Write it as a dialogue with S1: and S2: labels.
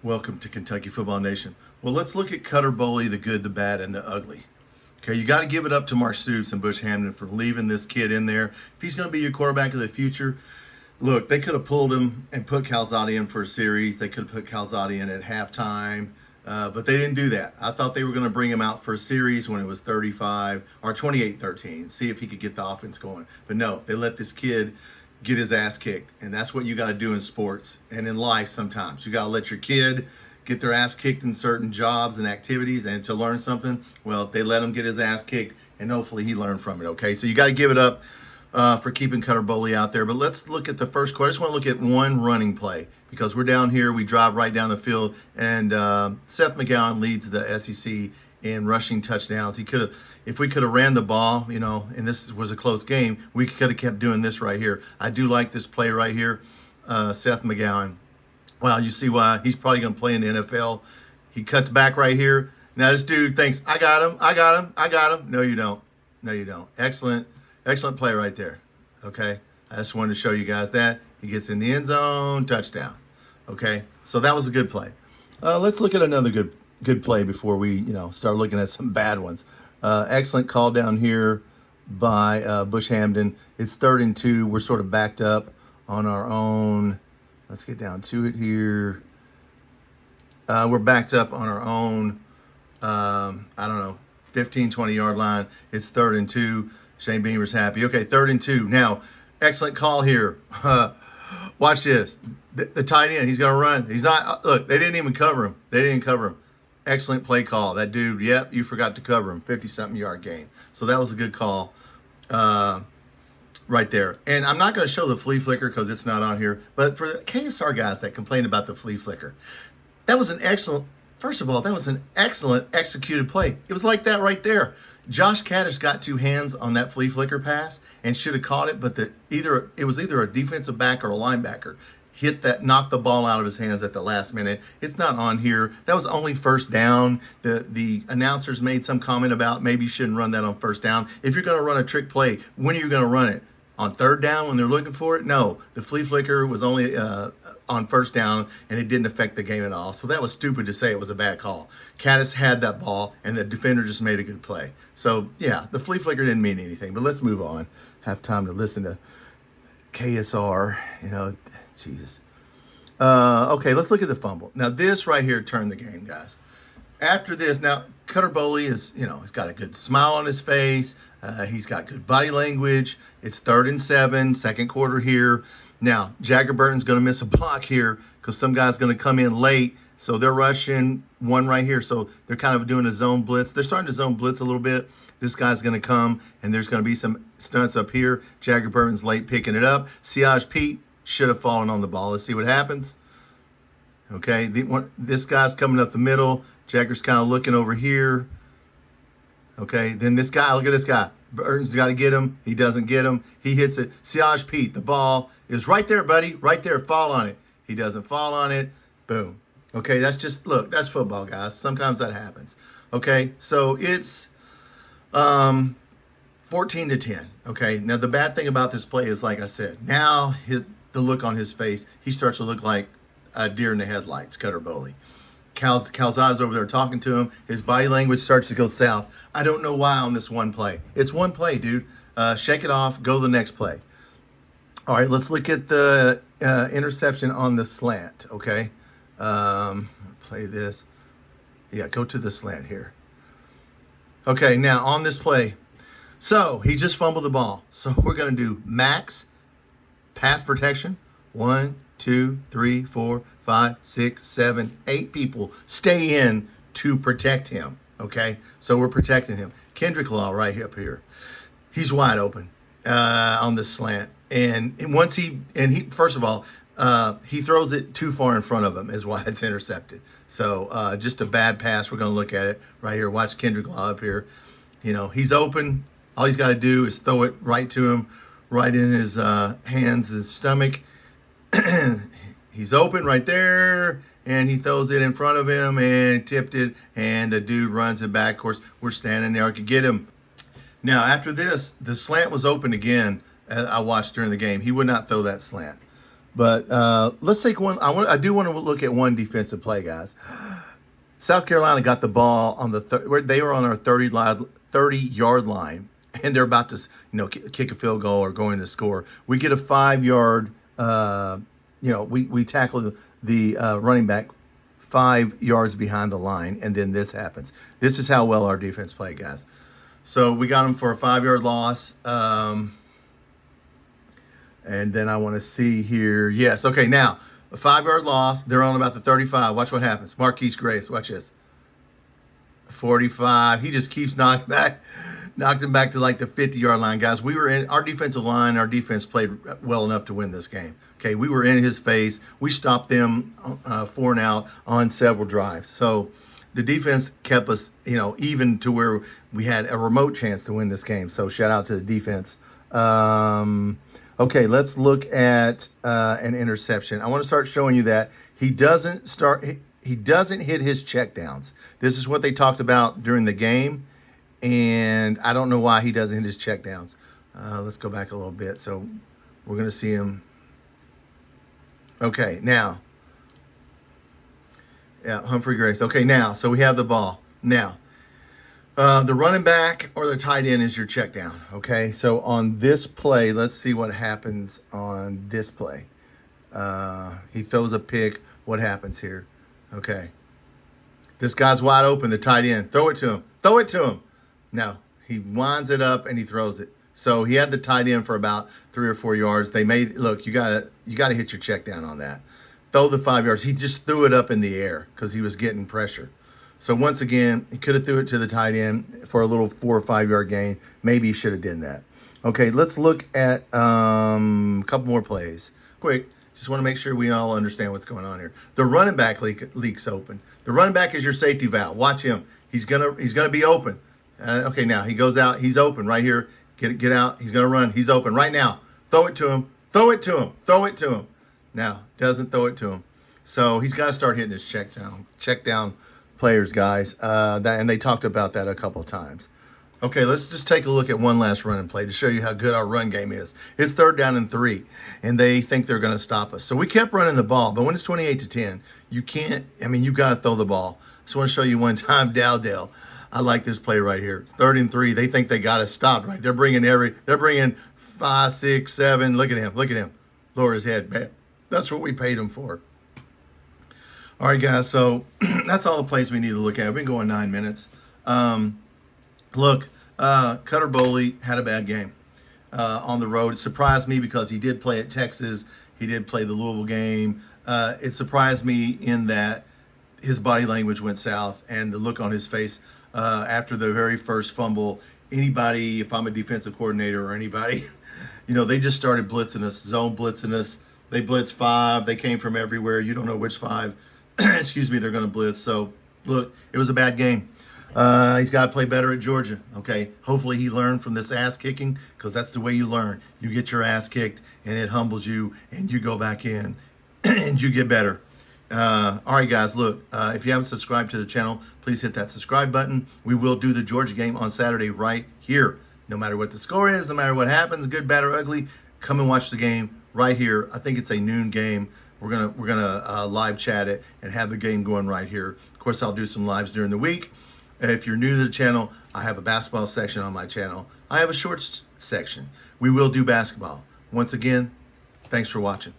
S1: Welcome to Kentucky Football Nation. Well, let's look at Cutter Boley, the good, the bad, and the ugly. Okay, you got to give it up to Mark Stoops and Bush Hamden for leaving this kid in there. If he's going to be your quarterback of the future, look, they could have pulled him and put Calzada in for a series. They could have put Calzada in at halftime, but they didn't do that. I thought they were going to bring him out for a series when it was 35 or 28-13, see if he could get the offense going. But no, they let this kid get his ass kicked. And that's what you got to do in sports and in life sometimes. You got to let your kid get their ass kicked in certain jobs and activities, and to learn something, well, they let him get his ass kicked, and hopefully he learned from it, okay? So you got to give it up for keeping Cutter Boley out there. But let's look at the first quarter. I just want to look at one running play because we're down here. We drive right down the field, and Seth McGowan leads the SEC in rushing touchdowns. He could have, if we could have ran the ball, you know, and this was a close game, we could have kept doing this right here. I do like this play right here. Seth McGowan. Well, you see why he's probably going to play in the NFL. He cuts back right here. Now this dude thinks, I got him. No, you don't. No, you don't. Excellent play right there. Okay. I just wanted to show you guys that. He gets in the end zone, touchdown. Okay. So that was a good play. Let's look at another good play before we, start looking at some bad ones. Excellent call down here by Bush Hamden. It's 3rd and 2. We're sort of backed up on our own. Let's get down to it here. We're backed up on our own, 15, 20-yard line. It's 3rd and 2. Shane Beamer's happy. Okay, 3rd and 2. Now, excellent call here. Watch this. The tight end, he's going to run. He's not, look, they didn't even cover him. Excellent play call. That dude, yep, you forgot to cover him. 50-something yard gain. So that was a good call right there. And I'm not going to show the flea flicker because it's not on here. But for the KSR guys that complained about the flea flicker, that was an excellent, first of all, that was an excellent executed play. It was like that right there. Josh Kaddish got 2 hands on that flea flicker pass and should have caught it, but it was either a defensive back or a linebacker knocked the ball out of his hands at the last minute. It's not on here. That was only first down. The announcers made some comment about maybe you shouldn't run that on first down. If you're going to run a trick play, when are you going to run it? On 3rd down when they're looking for it? No, the flea flicker was only on first down, and it didn't affect the game at all. So that was stupid to say it was a bad call. Caddis had that ball, and the defender just made a good play. So, yeah, the flea flicker didn't mean anything. But let's move on. Have time to listen to KSR, Jesus. Okay, let's look at the fumble. Now, this right here turned the game, guys. After this, now, Cutter Boley is, he's got a good smile on his face. He's got good body language. It's 3rd and 7, second quarter here. Now, Jagger Burton's going to miss a block here because some guy's going to come in late. So they're rushing one right here. So they're kind of doing a zone blitz. They're starting to zone blitz a little bit. This guy's going to come, and there's going to be some stunts up here. Jagger Burton's late picking it up. Siaj Pete should have fallen on the ball. Let's see what happens. Okay, this guy's coming up the middle. Jagger's kind of looking over here. Okay, then this guy, look at this guy. Burton's got to get him. He doesn't get him. He hits it. Siaj Pete, the ball is right there, buddy. Right there. Fall on it. He doesn't fall on it. Boom. Okay, look, that's football, guys. Sometimes that happens. Okay, so it's 14-10. Okay, now the bad thing about this play is, like I said, now the look on his face, he starts to look like a deer in the headlights, Cutter Boley. Calzada's over there talking to him. His body language starts to go south. I don't know why on this one play. It's one play, dude. Shake it off. Go to the next play. All right, let's look at the interception on the slant, okay? Play this. Yeah, go to the slant here. Okay, now on this play. So he just fumbled the ball. So we're going to do max pass protection. 1, 2, 3, 4, 5, 6, 7, 8 people stay in to protect him. Okay, so we're protecting him. Kendrick Law right up here. He's wide open on the slant, and once he first of all he throws it too far in front of him is why it's intercepted. So just a bad pass. We're going to look at it right here. Watch Kendrick Law up here. He's open. All he's got to do is throw it right to him, right in his hands, his stomach. He's open right there, and he throws it in front of him and tipped it, and the dude runs it back. Of course, we're standing there. I could get him. Now, after this, the slant was open again. I watched during the game. He would not throw that slant. But let's take one. I do want to look at one defensive play, guys. South Carolina got the ball on they were on our 30-yard line, and they're about to, kick a field goal or going to score. We get a 5-yard. We tackle the running back 5 yards behind the line, and then this happens. This is how well our defense played, guys. So we got them for a 5-yard loss. And then I want to see here. Yes, okay, now, a 5-yard loss. They're on about the 35. Watch what happens. Marquise Graves, watch this. 45. He just keeps knocked him back to like the 50-yard line, guys. We were in our defensive line. Our defense played well enough to win this game. Okay, we were in his face. We stopped them 4 and out on several drives. So the defense kept us, even to where we had a remote chance to win this game. So shout out to the defense. Okay, let's look at an interception. I want to start showing you that he doesn't hit his checkdowns. This is what they talked about during the game, and I don't know why he doesn't hit his checkdowns. Let's go back a little bit. So we're going to see him. Okay, now. Yeah, Humphrey Grace. Okay, now, so we have the ball. Now, the running back or the tight end is your check down. Okay, so on this play, let's see what happens on this play. He throws a pick. What happens here? Okay. This guy's wide open, the tight end. Throw it to him. Throw it to him. No, he winds it up and he throws it. So he had the tight end for about 3 or 4 yards. They made, look, you gotta hit your check down on that. Throw the 5 yards. He just threw it up in the air because he was getting pressure. So once again, he could have threw it to the tight end for a little 4 or 5 yard gain. Maybe he should have done that. Okay, let's look at a couple more plays. Quick, just want to make sure we all understand what's going on here. The running back leaks open. The running back is your safety valve. Watch him. He's gonna be open. Okay, now he goes out. He's open right here. Get out. He's gonna run. He's open right now. Throw it to him. Throw it to him. Throw it to him. Now doesn't throw it to him. So he's got to start hitting his check down players, guys. And they talked about that a couple of times. Okay, let's just take a look at one last running play to show you how good our run game is. It's 3rd down and 3, and they think they're going to stop us. So we kept running the ball, but when it's 28-10, you can't. You got to throw the ball. I just want to show you one time, Dowdell. I like this play right here. It's 3rd and 3. They think they got us stopped, right? They're bringing 5, 6, 7. Look at him. Look at him. Lower his head, man. That's what we paid him for. All right, guys. So that's all the plays we need to look at. We've been going 9 minutes. Look, Cutter Boley had a bad game on the road. It surprised me because he did play at Texas. He did play the Louisville game. It surprised me in that his body language went south and the look on his face after the very first fumble. Anybody, if I'm a defensive coordinator or anybody, they just started blitzing us, zone blitzing us. They blitzed 5. They came from everywhere. You don't know which 5, excuse me, they're going to blitz. So, look, it was a bad game. He's got to play better at Georgia, okay? Hopefully he learned from this ass kicking because that's the way you learn. You get your ass kicked, and it humbles you, and you go back in, and you get better. All right, guys, look, if you haven't subscribed to the channel, please hit that subscribe button. We will do the Georgia game on Saturday right here. No matter what the score is, no matter what happens, good, bad, or ugly, come and watch the game right here. I think it's a noon game. We're gonna live chat it and have the game going right here. Of course, I'll do some lives during the week. If you're new to the channel, I have a basketball section on my channel. I have a shorts section. We will do basketball. Once again, thanks for watching.